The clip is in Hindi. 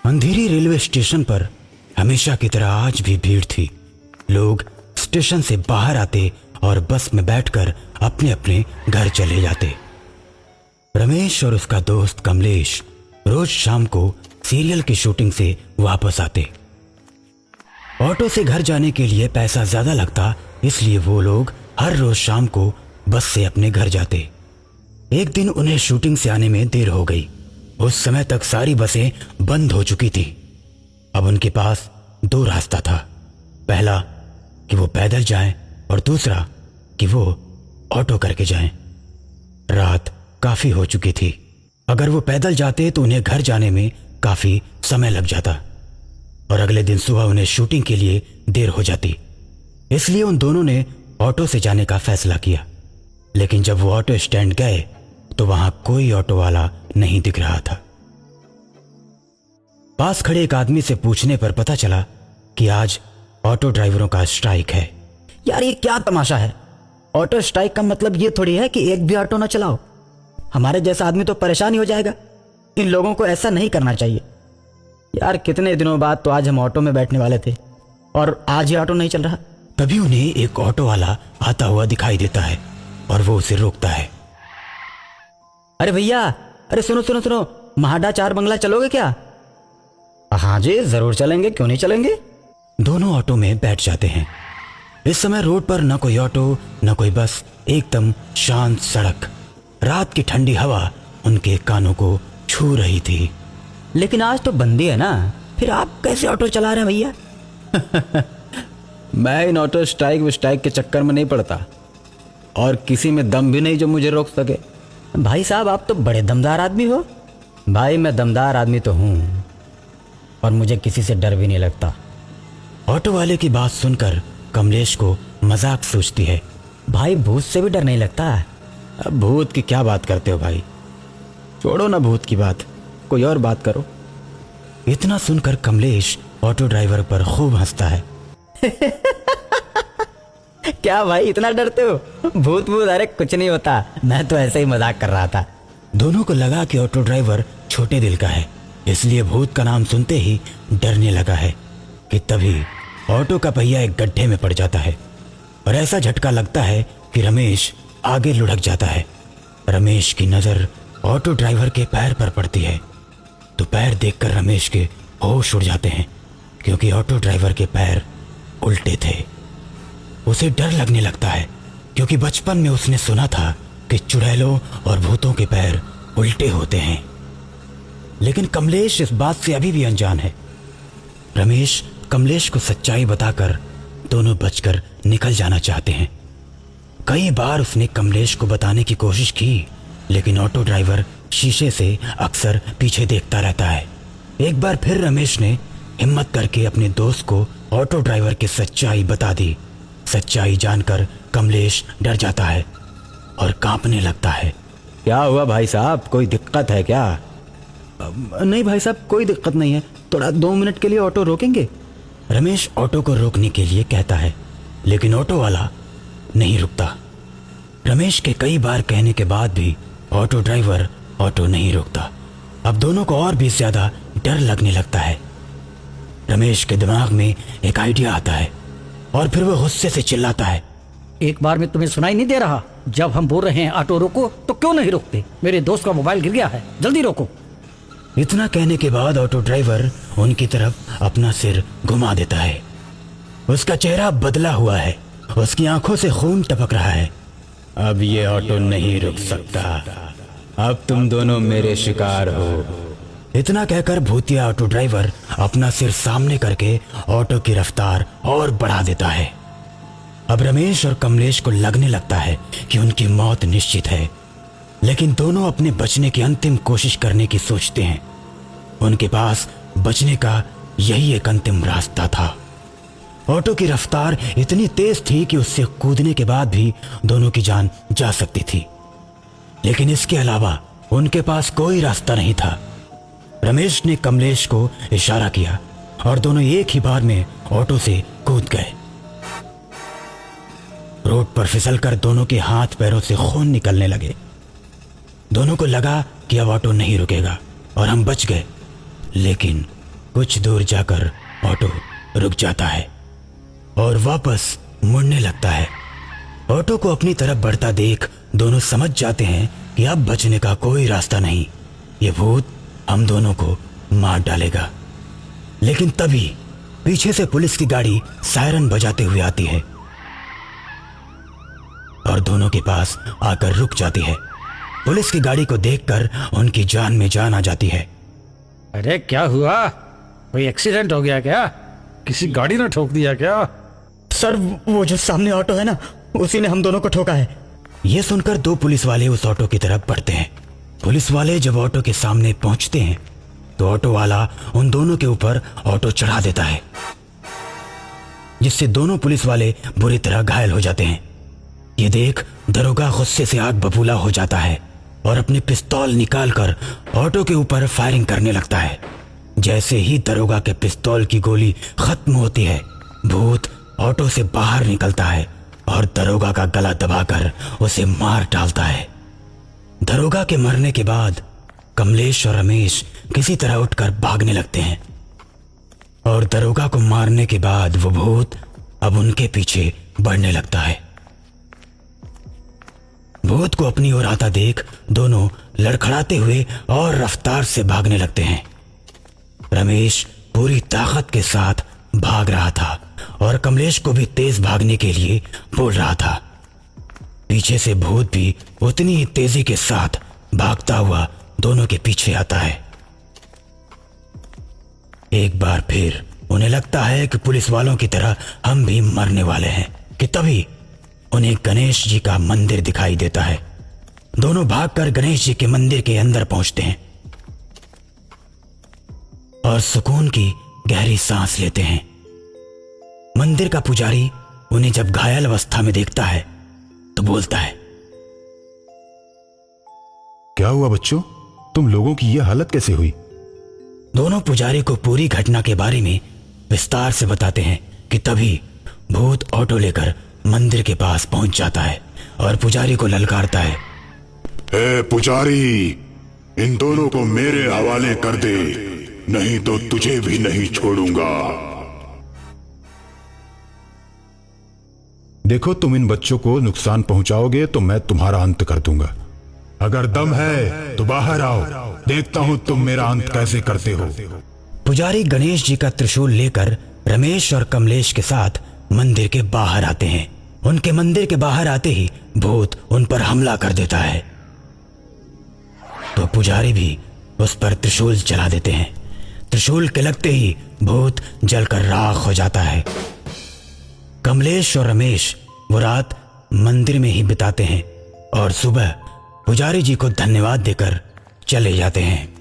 अंधेरी रेलवे स्टेशन पर हमेशा की तरह आज भी भीड़ थी। लोग स्टेशन से बाहर आते और बस में बैठकर अपने अपने घर चले जाते। रमेश और उसका दोस्त कमलेश रोज शाम को सीरियल की शूटिंग से वापस आते। ऑटो से घर जाने के लिए पैसा ज्यादा लगता, इसलिए वो लोग हर रोज शाम को बस से अपने घर जाते। एक दिन उन्हें शूटिंग से आने में देर हो गई। उस समय तक सारी बसें बंद हो चुकी थी। अब उनके पास दो रास्ता था, पहला कि वो पैदल जाएं और दूसरा कि वो ऑटो करके जाएं। रात काफी हो चुकी थी। अगर वो पैदल जाते तो उन्हें घर जाने में काफी समय लग जाता और अगले दिन सुबह उन्हें शूटिंग के लिए देर हो जाती। इसलिए उन दोनों ने ऑटो से जाने का फैसला किया। लेकिन जब वो ऑटो स्टैंड गए तो वहां कोई ऑटो वाला नहीं दिख रहा था। पास खड़े एक आदमी से पूछने पर पता चला कि आज ऑटो ड्राइवरों का स्ट्राइक है। यार ये क्या तमाशा है? ऑटो स्ट्राइक का मतलब ये थोड़ी है कि एक भी ऑटो ना चलाओ। हमारे जैसा आदमी तो परेशान ही हो जाएगा। इन लोगों को ऐसा नहीं करना चाहिए। यार कितने दिनों बाद तो आज हम ऑटो में बैठने वाले थे और आज ही ऑटो नहीं चल रहा। तभी उन्हें एक ऑटो वाला आता हुआ दिखाई देता है और वो उसे रोकता है। अरे भैया, अरे सुनो सुनो सुनो, महाडा 4 बंगला चलोगे क्या? हाँ जी जरूर चलेंगे, क्यों नहीं चलेंगे। दोनों ऑटो में बैठ जाते हैं। इस समय रोड पर न कोई ऑटो न कोई बस, एकदम शांत सड़क। रात की ठंडी हवा उनके कानों को छू रही थी। लेकिन आज तो बंदी है ना, फिर आप कैसे ऑटो चला रहे हैं भैया? मैं इन ऑटो स्ट्राइक के चक्कर में नहीं पड़ता और किसी में दम भी नहीं जो मुझे रोक सके। भाई साहब आप तो बड़े दमदार आदमी हो। भाई मैं दमदार आदमी तो हूँ और मुझे किसी से डर भी नहीं लगता। ऑटो वाले की बात सुनकर कमलेश को मजाक सूझती है। भाई भूत से भी डर नहीं लगता? अब भूत की क्या बात करते हो भाई, छोड़ो ना भूत की बात, कोई और बात करो। इतना सुनकर कमलेश ऑटो ड्राइवर पर खूब हंसता है। क्या भाई इतना डरते हो? भूत भूत अरे कुछ नहीं होता, मैं तो ऐसे ही मजाक कर रहा था। दोनों को लगा कि ऑटो ड्राइवर छोटे दिल का है, इसलिए भूत का नाम सुनते ही डरने लगा है कि तभी ऑटो का पहिया एक गड्ढे में पड़ जाता है और ऐसा झटका लगता है कि रमेश आगे लुढ़क जाता है। रमेश की नजर ऑटो ड्राइवर के पैर पर पड़ती है तो पैर देखकर रमेश के होश उड़ जाते हैं, क्योंकि ऑटो ड्राइवर के पैर उल्टे थे। उसे डर लगने लगता है क्योंकि बचपन में उसने सुना था कि चुड़ैलों और भूतों के पैर उल्टे होते हैं। लेकिन कमलेश इस बात से अभी भी अनजान है। रमेश कमलेश को सच्चाई बताकर दोनों बचकर निकल जाना चाहते हैं। कई बार उसने कमलेश को बताने की कोशिश की, लेकिन ऑटो ड्राइवर शीशे से अक्सर पीछे देखता रहता है। एक बार फिर रमेश ने हिम्मत करके अपने दोस्त को ऑटो ड्राइवर की सच्चाई बता दी। सच्चाई जानकर कमलेश डर जाता है और कांपने लगता है। क्या हुआ भाई साहब, कोई दिक्कत है क्या? नहीं भाई साहब कोई दिक्कत नहीं है, थोड़ा 2 मिनट के लिए ऑटो रोकेंगे? रमेश ऑटो को रोकने के लिए कहता है, लेकिन ऑटो वाला नहीं रुकता। रमेश के कई बार कहने के बाद भी ऑटो ड्राइवर ऑटो नहीं रोकता। अब दोनों को और भी ज्यादा डर लगने लगता है। रमेश के दिमाग में एक आइडिया आता है और फिर वो गुस्से से चिल्लाता है। एक बार में तुम्हें सुनाई नहीं दे रहा? जब हम बोल रहे हैं ऑटो रोको तो क्यों नहीं रोकते? मेरे दोस्त का मोबाइल गिर गया है, जल्दी रोको। इतना कहने के बाद ऑटो ड्राइवर उनकी तरफ अपना सिर घुमा देता है। उसका चेहरा बदला हुआ है, उसकी आंखों से खून टपक रहा है। अब ये ऑटो नहीं रुक सकता, अब तुम दोनों मेरे शिकार हो। इतना कहकर भूतिया ऑटो ड्राइवर अपना सिर सामने करके ऑटो की रफ्तार और बढ़ा देता है। अब रमेश और कमलेश को लगने लगता है कि उनकी मौत निश्चित है, लेकिन दोनों अपने बचने की अंतिम कोशिश करने की सोचते हैं। उनके पास बचने का यही एक अंतिम रास्ता था। ऑटो की रफ्तार इतनी तेज थी कि उससे कूदने के बाद भी दोनों की जान जा सकती थी, लेकिन इसके अलावा उनके पास कोई रास्ता नहीं था। रमेश ने कमलेश को इशारा किया और दोनों एक ही बार में ऑटो से कूद गए। रोड पर फिसलकर दोनों के हाथ पैरों से खून निकलने लगे। दोनों को लगा कि अब ऑटो नहीं रुकेगा और हम बच गए, लेकिन कुछ दूर जाकर ऑटो रुक जाता है और वापस मुड़ने लगता है। ऑटो को अपनी तरफ बढ़ता देख दोनों समझ जाते हैं कि अब बचने का कोई रास्ता नहीं, ये भूत हम दोनों को मार डालेगा। लेकिन तभी पीछे से पुलिस की गाड़ी सायरन बजाते हुए आती है और दोनों के पास आकर रुक जाती है। पुलिस की गाड़ी को देखकर उनकी जान में जान आ जाती है। अरे क्या हुआ, कोई एक्सीडेंट हो गया क्या? किसी गाड़ी ने ठोक दिया क्या? सर वो जो सामने ऑटो है ना, उसी ने हम दोनों को ठोका है। यह सुनकर दो पुलिस वाले उस ऑटो की तरफ बढ़ते हैं। पुलिस वाले जब ऑटो के सामने पहुंचते हैं तो ऑटो वाला उन दोनों के ऊपर ऑटो चढ़ा देता है, जिससे दोनों पुलिस वाले बुरी तरह घायल हो जाते हैं। ये देख दरोगा गुस्से से आग बबूला हो जाता है और अपनी पिस्तौल निकालकर ऑटो के ऊपर फायरिंग करने लगता है। जैसे ही दरोगा के पिस्तौल की गोली खत्म होती है, भूत ऑटो से बाहर निकलता है और दरोगा का गला दबाकर उसे मार डालता है। दरोगा के मरने के बाद कमलेश और रमेश किसी तरह उठकर भागने लगते हैं और दरोगा को मारने के बाद वो भूत अब उनके पीछे बढ़ने लगता है। भूत को अपनी ओर आता देख दोनों लड़खड़ाते हुए और रफ्तार से भागने लगते हैं। रमेश पूरी ताकत के साथ भाग रहा था और कमलेश को भी तेज भागने के लिए बोल रहा था। पीछे से भूत भी उतनी ही तेजी के साथ भागता हुआ दोनों के पीछे आता है। एक बार फिर उन्हें लगता है कि पुलिस वालों की तरह हम भी मरने वाले हैं कि तभी उन्हें गणेश जी का मंदिर दिखाई देता है। दोनों भागकर गणेश जी के मंदिर के अंदर पहुंचते हैं और सुकून की गहरी सांस लेते हैं। मंदिर का पुजारी उन्हें जब घायल अवस्था में देखता है तो बोलता है, क्या हुआ बच्चों, तुम लोगों की यह हालत कैसे हुई? दोनों पुजारी को पूरी घटना के बारे में विस्तार से बताते हैं कि तभी भूत ऑटो लेकर मंदिर के पास पहुंच जाता है और पुजारी को ललकारता है, ए पुजारी, इन दोनों को मेरे हवाले कर दे, नहीं तो तुझे भी नहीं छोड़ूंगा। देखो, तुम इन बच्चों को नुकसान पहुंचाओगे तो मैं तुम्हारा अंत कर दूंगा। अगर दम है तो बाहर आओ, देखता हूं तुम मेरा अंत कैसे करते हो। पुजारी गणेश जी का त्रिशूल लेकर रमेश और कमलेश के साथ मंदिर के बाहर आते हैं। उनके मंदिर के बाहर आते ही भूत उन पर हमला कर देता है तो पुजारी भी उस पर त्रिशूल चला देते हैं। त्रिशूल के लगते ही भूत जलकर राख हो जाता है। कमलेश और रमेश वो रात मंदिर में ही बिताते हैं और सुबह पुजारी जी को धन्यवाद देकर चले जाते हैं।